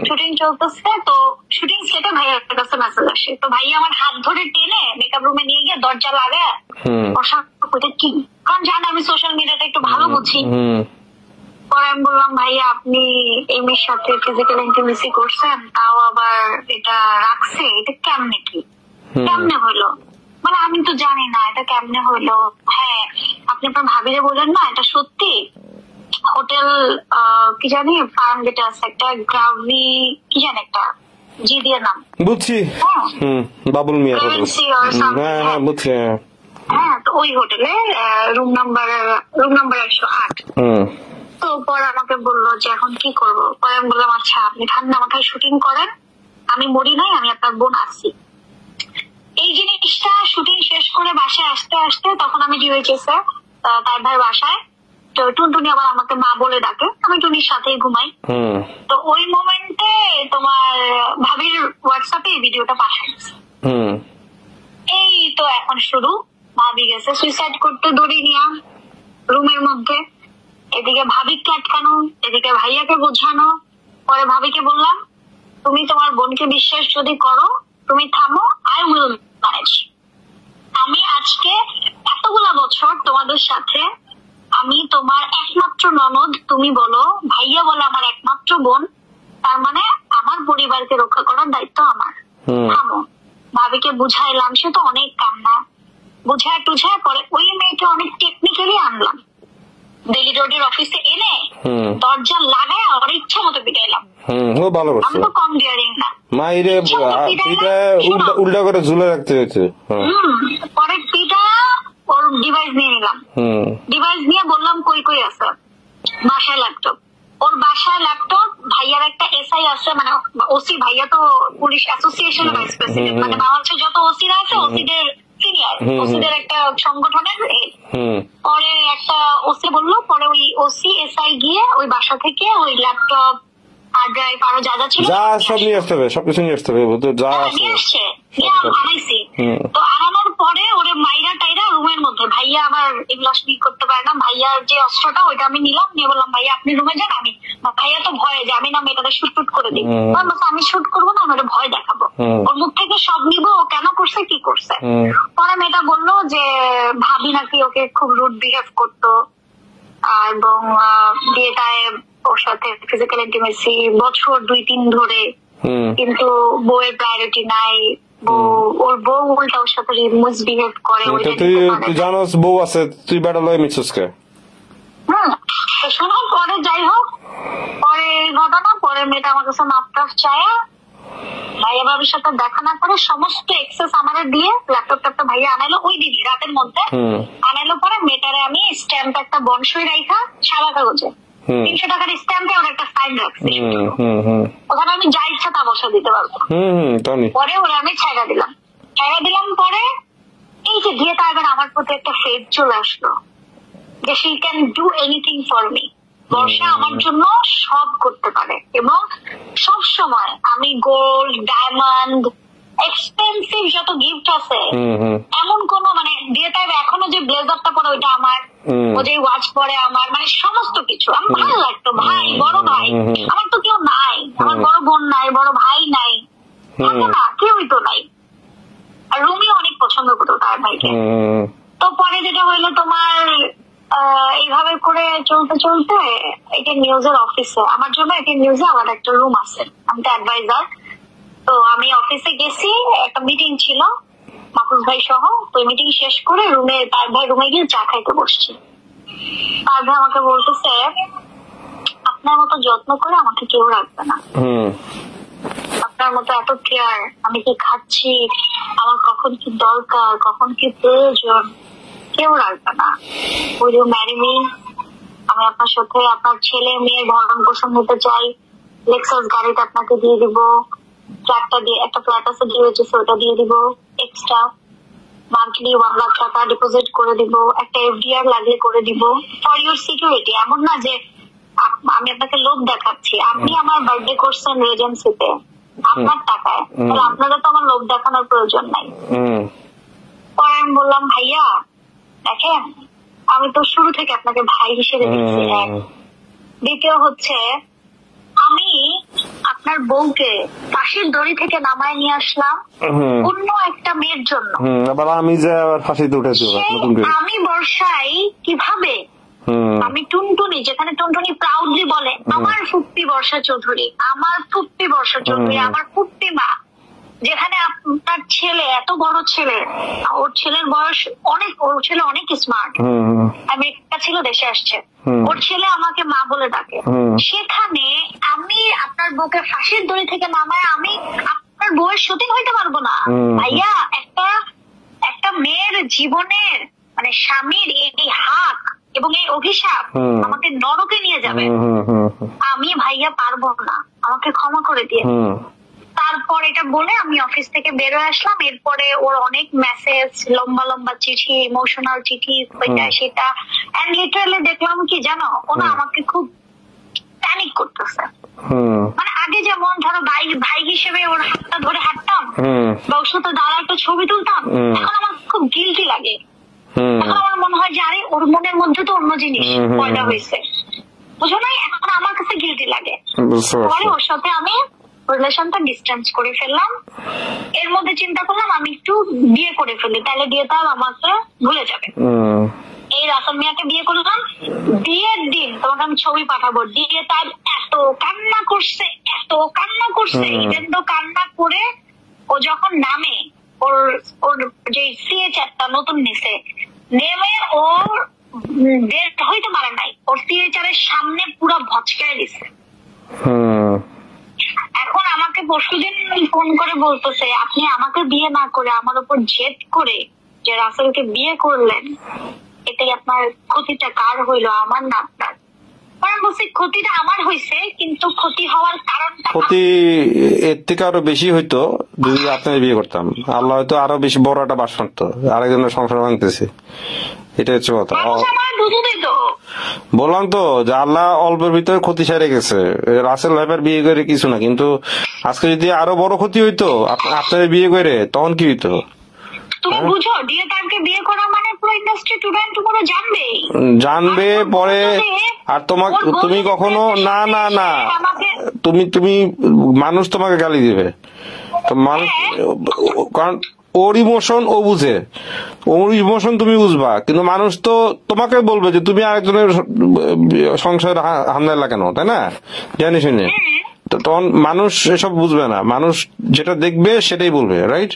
শুটিং চলতেছে। তো শুটিং সেটে ভাইয়ার কাছে মেসেজ আসে, তো ভাইয়া আমার হাত ধরে টেনে মেকআপ রুমে নিয়ে গিয়ে দরজা লাগায় কি, কারণ জান আমি সোশ্যাল মিডিয়াটা একটু ভালো বুঝি। পরে আমি বললাম ভাইয়া আপনি এই মেয়ের সাথে ফিজিক্যাল ইন্টিমেসি করছেন, তাও আবার এটা রাখছে, এটা কেমনে হলো? মানে আমি তো জানি না এটা কেমনে হলো। হ্যাঁ, আপনি আপনার ভাবিরে বললেন না এটা সত্যি, হোটেল কি জানি ফার্ম যেটা আছে একটা গ্রাভি কি জানি একটা জি দিয়ে নাম, বুঝছি, বাবুল মিয়া, হ্যাঁ বুঝছি। হ্যাঁ, তো ওই হোটেলে রুম নাম্বার 108। তো পরে আমাকে বললো যে এখন কি করবো। পরে আমি বললাম আচ্ছা আপনি ঠান্ডা মাথায় শুটিং করেন, আমি মরি নাই, আমি আপনার বোন আসছি। এই জিনিসটা শুটিং শেষ করে বাসায় আসতে আসতে তখন আমি ডিওএইচএস তার ভাই বাসায়, তো টুনটুনি আবার আমাকে মা বলে ডাকে, আমি টুনির সাথেই ঘুমাই। তো ওই মোমেন্টে তোমার ভাবির হোয়াটসঅ্যাপে এই ভিডিওটা পাঠাইছে। এই তো এখন শুরু, ভাবি গেছে সুইসাইড করতে দড়ি নিয়া রুমের মধ্যে, এদিকে ভাবিকে আটকানো, এদিকে ভাইয়াকে বোঝানো। পরে ভাবিকে বললাম তুমি তোমার বোনকে বিশ্বাস যদি করো তুমি থামো, আই উইল ম্যানেজ। আমি আজকে এতগুলা বছর তোমাদের সাথে, আমি তোমার একমাত্র ননদ, তুমি বলো ভাইয়া বলে আমার একমাত্র বোন, তার মানে আমার পরিবারকে রক্ষা করার দায়িত্ব আমার, থামো। ভাবিকে বুঝাইলাম, সে তো অনেক কান্না, বুঝায় টুঝায় পরে ওই মেয়েকে অনেক টেকনিক্যালি আনলাম দিল্লি রোডের অফিসে এনে দরজা লাগায় ওর ইচ্ছা মতো পিটাইলাম। আমি তো কম ডিয়ারিং না, মাইরে উল্টা করে ঝুলে রাখতে হয়েছে। পরে পিটা ওর ডিভাইস নিয়ে নিলাম, ডিভাইস নিয়ে বললাম কই কই আছে, বাসায় ল্যাপটপ, ওর বাসায় ল্যাপটপ, ভাইয়ার একটা এসআই আছে, মানে ওসি, ভাইয়া তো পুলিশ অ্যাসোসিয়েশনের ভাইস প্রেসিডেন্ট, মানে বাংলাদেশের যত ওসিরা আছে ওসিদের সিনিয়র, ওসিদের একটা সংগঠনের। পরে একটা ওসি বললো, পরে ওই ওসি এসআই গিয়ে ওই বাসা থেকে ওই ল্যাপটপ হার্ড ড্রাইভ আরো যা যা ছিল সব নিয়ে আসতে হবে, সবকিছু নিয়ে আসতে হবে, নিয়ে আসছে, আনাইছি। তো আনানোর পরে ওরে মাইরা টাইরা রুমের মধ্যে, ভাইয়া আবার এগুলো করতে পারে না, ভাইয়ার যে অস্ত্রটা ওইটা আমি নিলাম, নিয়ে বললাম ভাইয়া আপনি রুমে যান, আমি, ভাইয়া তো ভয়ে যে আমি না মেয়েটাকে শুট করে দিই, আমি শুট করবো না, আমি ভয় দেখাবো, ওর মুখ থেকে সব নিবো, ও কেন করছে কি করছে। পরে মেয়েটা বললো যে ভাবি নাকি ওকে খুব রুড বিহেভ করতো, এবং বিয়েটায় ওর সাথে ফিজিক্যাল ইন্টিমেসি বছর 2-3 ধরে কিন্তু বউয়ের প্রায়োরিটি নাই, ওর বউ উল্টা ওর সাথে মিসবিহেভ করে। তুই জানোস বউ আছে, তুই বেটা লয় মিছুসকে। শোনো, পরে যাই হোক, পরে এই ঘটনা, পরে মেয়েটা আমার কাছে মাপ টাপ চায়, ভাইয়া ভাবির সাথে দেখা না করে সমস্ত এক্সেস আমাদের দিয়ে ল্যাপটপটা ভাইয়া আনাইলো ওই দিন রাতের মধ্যে। আনাইলো পরে মেয়েটারে আমি স্ট্যাম্প একটা বনসই রাইখা সাদা কাগজে 300 টাকার স্ট্যাম্পে ওর একটা সাইন রাখছি, ওখানে আমি যা ইচ্ছা তা বসা দিতে পারবো। পরে ওরা আমি ছাইড়া দিলাম। পরে এই যে দিয়ে তারপর আমার প্রতি একটা ফেথ চলে আসলো যে she can do anything for me. Barsha আমার জন্য সব করতে পারে, এবং সব সময় আমি গোল্ড, ডায়মন্ড, এক্সপেন্সিভ যত গিফট আছে এমন কোন মানে দিয়ে তার এখনো যে ব্লেজারটা পরে ওইটা আমার, ও যে ওয়াচ পরে আমার, মানে সমস্ত কিছু আমার ভালো লাগতো। ভাই, বড় ভাই, আমার তো কেউ নাই, আমার বড় বোন নাই, বড় ভাই নাই, না কেউই তো নাই। আর রুমি অনেক পছন্দ করতো তার ভাইকে। তো পরে যেটা হইলো তোমার এইভাবে করে চলতে চলতে এটা নিউজের অফিসে, আমার জন্য এটা নিউজে আলাদা একটা রুম আছে, আমি তো অ্যাডভাইজার। তো আমি অফিসে গেছি, একটা মিটিং ছিল মাহফুজ ভাই সহ। ওই মিটিং শেষ করে রুমে তার ভাই রুমে গিয়ে চা খাইতে বসছি। তার ভাই আমাকে বলতেছে, আপনার মতো যত্ন করে আমাকে কেউ রাখবে না, আপনার মতো এত কেয়ার, আমি কি খাচ্ছি, আমার কখন কি দরকার, কখন কি প্রয়োজন, কেউ রাখবে না। Will you marry me? আমি আপনার সাথে আপনার ছেলে মেয়ের ভরণ পোষণ নিতে চাই, লেক্সাস গাড়িটা আপনাকে দিয়ে দিব, ফ্ল্যাটটা দিয়ে একটা ফ্ল্যাট আছে দিয়ে ওটা দিয়ে দিব, এক্সট্রা মান্থলি 1 লাখ টাকা ডিপোজিট করে দিব, একটা এফডিআর লাগিয়ে করে দিব ফর ইউর সিকিউরিটি। এমন না যে আমি আপনাকে লোভ দেখাচ্ছি, আপনি আমার বার্থডে করছেন রেজেন্সিতে আপনার টাকায়, তাহলে আপনাদের তো আমার লোভ দেখানোর প্রয়োজন নাই। পরে আমি বললাম, ভাইয়া দেখেন, আমি তো শুরু থেকে আপনাকে ভাই হিসেবে দেখছি, এক। দ্বিতীয় হচ্ছে, আমি আপনার বউকে ফাঁসির দড়ি থেকে নামায় নিয়ে আসলাম অন্য একটা মেয়ের জন্য, আমি যে ফাঁসিতে উঠেছি। আমি বর্ষায় কিভাবে, আমি টুনটুনি, যেখানে টুনটুনি প্রাউডলি বলে আমার ফুপ্পি বর্ষা চৌধুরী, আমার ফুপ্পি বর্ষা চৌধুরী, আমার ফুপ্পি মা, যেখানে আপনার ছেলে এত বড় ছেলে, ওর ছেলের বয়স অনেক, ওর ছেলে অনেক স্মার্ট, আমেরিকা ছিল, দেশে আসছে, ওর ছেলে আমাকে মা বলে ডাকে, সেখানে আমি আপনার বউকে ফাঁসির দড়ি থেকে নামায় আমি আপনার বউয়ের সতীন হইতে পারবো না। ভাইয়া, একটা মেয়ের জীবনের মানে স্বামীর এই হাক এবং এই অভিশাপ আমাকে নরকে নিয়ে যাবে, আমি ভাইয়া পারবো না, আমাকে ক্ষমা করে দিয়ে। তারপর এটা বলে আমি অফিস থেকে বেরোয় আসলাম। এরপরে ওর অনেক মেসেজ, লম্বা লম্বা চিঠি, ইমোশনাল চিঠি, ওইটা সেটা। এন্ড লিটারালি দেখলাম কি জানো, ওনা আমাকে খুব প্যানিক করতেছে। মানে আগে যেমন ধরো ভাই হিসেবে ওর হাতটা ধরে হাঁটতাম বা ওর সাথে দাঁড়া একটা ছবি তুলতাম, এখন আমার খুব গিল্টি লাগে। এখন আমার মনে হয় যে আরে ওর মনের মধ্যে তো অন্য জিনিস পয়দা হয়েছে, বুঝো না, এখন আমার কাছে গিল্টি লাগে। পরে ওর সাথে আমি রিলেশনটা ডিস্টেন্স করে ফেললাম। এর মধ্যে চিন্তা করলাম আমি একটু বিয়ে করে ফেলি, তাহলে দিয়ে তার আমাকে ভুলে যাবে। এই রাসেল মিয়াকে বিয়ে করলাম। বিয়ের দিন তোমাকে আমি ছবি পাঠাবো, দিয়ে তার এত কান্না করছে, ইভেন তো কান্না করে ও যখন নামে, ওর যে সিএচআরটা নতুন নিছে, নেমে ওর বের হইতে পারে নাই, ওর সিএচআরের সামনে পুরো ভচকায় দিছে। এখন আমাকে পরশুদিন ফোন করে বলতেছে, আপনি আমাকে বিয়ে না করে আমার উপর জেদ করে যে রাসেলকে বিয়ে করলেন, এটাই আপনার ক্ষতিটা কার হইলো, আমার না আপনার। বলছি ক্ষতিটা আমার হয়েছে, কিন্তু ক্ষতি হওয়ার কারণটা, ক্ষতি এর থেকে আরো বেশি হইতো যদি আপনার বিয়ে করতাম। আল্লাহ হয়তো আরো বেশি বড় একটা বাস করতো, আরেকজনের সংসার ভাঙতেছে, এটা হচ্ছে কথা। বললাম তো যে আল্লাহ অল্পের ভিতরে ক্ষতি সেরে গেছে। রাসেল ভাইপার বিয়ে করে কিছু না, কিন্তু আজকে যদি আরো বড় ক্ষতি হইতো আপনার বিয়ে করে, তখন কি হইতো? তুমি বুঝো, দিয়ে তাকে বিয়ে করা মানে পুরো ইন্ডাস্ট্রি টুডেন্ট পুরো জানবে পরে। আর তুমি কখনো না তুমি মানুষ তোমাকে গালি দিবে, তো মানুষ, কারণ ওর ইমোশন ও বুঝে, ওর ইমোশন তুমি বুঝবা, কিন্তু মানুষ তো তোমাকে বলবে যে তুমি আরেকজনের সংসার হামলা কেন, তাই না, জানি শুনে। তখন মানুষ এসব বুঝবে না, মানুষ যেটা দেখবে সেটাই বলবে, রাইট?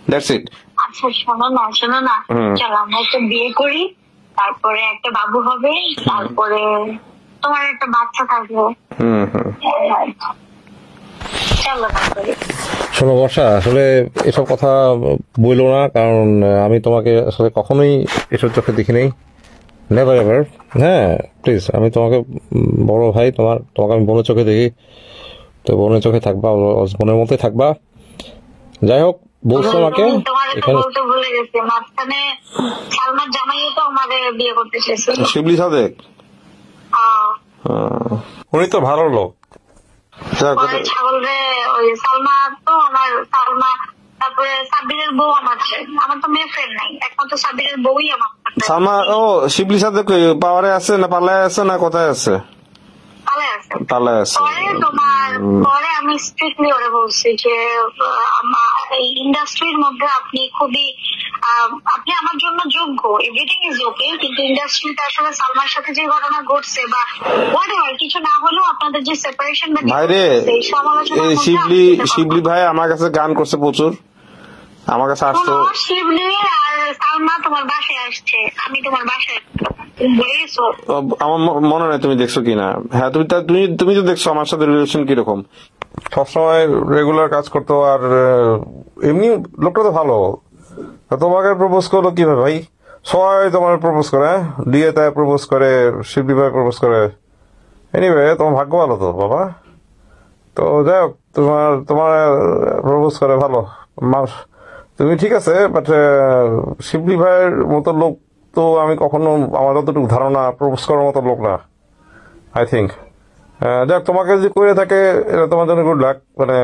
That's it. আচ্ছা শোনো না চলো আমরা একটা বিয়ে করি, তারপরে একটা বাবু হবে, তারপরে তোমার একটা বাচ্চা থাকবে। চলো তারপরে। শোনো বর্ষা, আসলে এসব কথা বইলো না, কারণ আমি তোমাকে আসলে কখনোই এসব চোখে দেখি নাই, নেভার এভার। হ্যাঁ প্লিজ, আমি তোমাকে বড় ভাই, তোমাকে আমি বোনের চোখে দেখি, তো বোনের চোখে থাকবা, বোনের মতোই থাকবা। যাই হোক, বলছো আমাকে এখানে বলতে ভুলে গেছি, মাঝখানে সালমার জামাইও তো আমাদের বিয়ে করতে চেয়েছে, শিবলি সাদেক। উনি তো ভালো লোক। ছাগল রে, ওই সালমা তো আমার, সালমা, তারপরে সাব্বিরের বউ আমার তো মেয়ে ফ্রেন্ড নাই, একমাত্র সাব্বিরের বউই আমার। সালমা, ও শিবলি সাদেক পাওয়ারে আছে না পাল্লায় আছে না কোথায় আছে? পাল্লায় আছে। পরে আমি স্ট্রিক্টলি ওরে বলছি যে এই ইন্ডাস্ট্রির মধ্যে আপনি খুবই, আপনি আমার জন্য যোগ্য, এভরিথিং ইজ ওকে, কিন্তু ইন্ডাস্ট্রিতে আসলে সালমার সাথে যে ঘটনা ঘটছে বা হোয়াটএভার কিছু না হলেও আপনাদের যে সেপারেশন বা ভাইরে, এই শিবলি ভাই আমার কাছে গান করছে প্রচুর, আমার কাছে আসতো। শিবলি আর সালমা তোমার বাসায় আসছে, আমি তোমার বাসায় আমার মনে নাই তুমি দেখছো কিনা। হ্যাঁ তুমি তো দেখছো আমার সাথে রিলেশন কিরকম, সবসময় রেগুলার কাজ করতো, আর এমনি লোকটা তো ভালো। তোমাকে প্রপোজ করলো কিভাবে ভাই? সবাই তোমার প্রপোজ করে, দিয়ে তাই প্রপোজ করে, শিবলি ভাই প্রপোজ করে। এনিওয়ে তোমার ভাগ্য ভালো তো বাবা। তো যাই হোক, তোমার প্রপোজ করে ভালো মানুষ, তুমি ঠিক আছে, বাট শিবলি ভাইয়ের মতো লোক তো আমি কখনো, আমার যতটুকু ধারণা, প্রপোজ করার মতো লোক না, আই থিঙ্ক। যাক, তোমাকে যদি করে থাকে এটা তোমার জন্য গুড লাক, মানে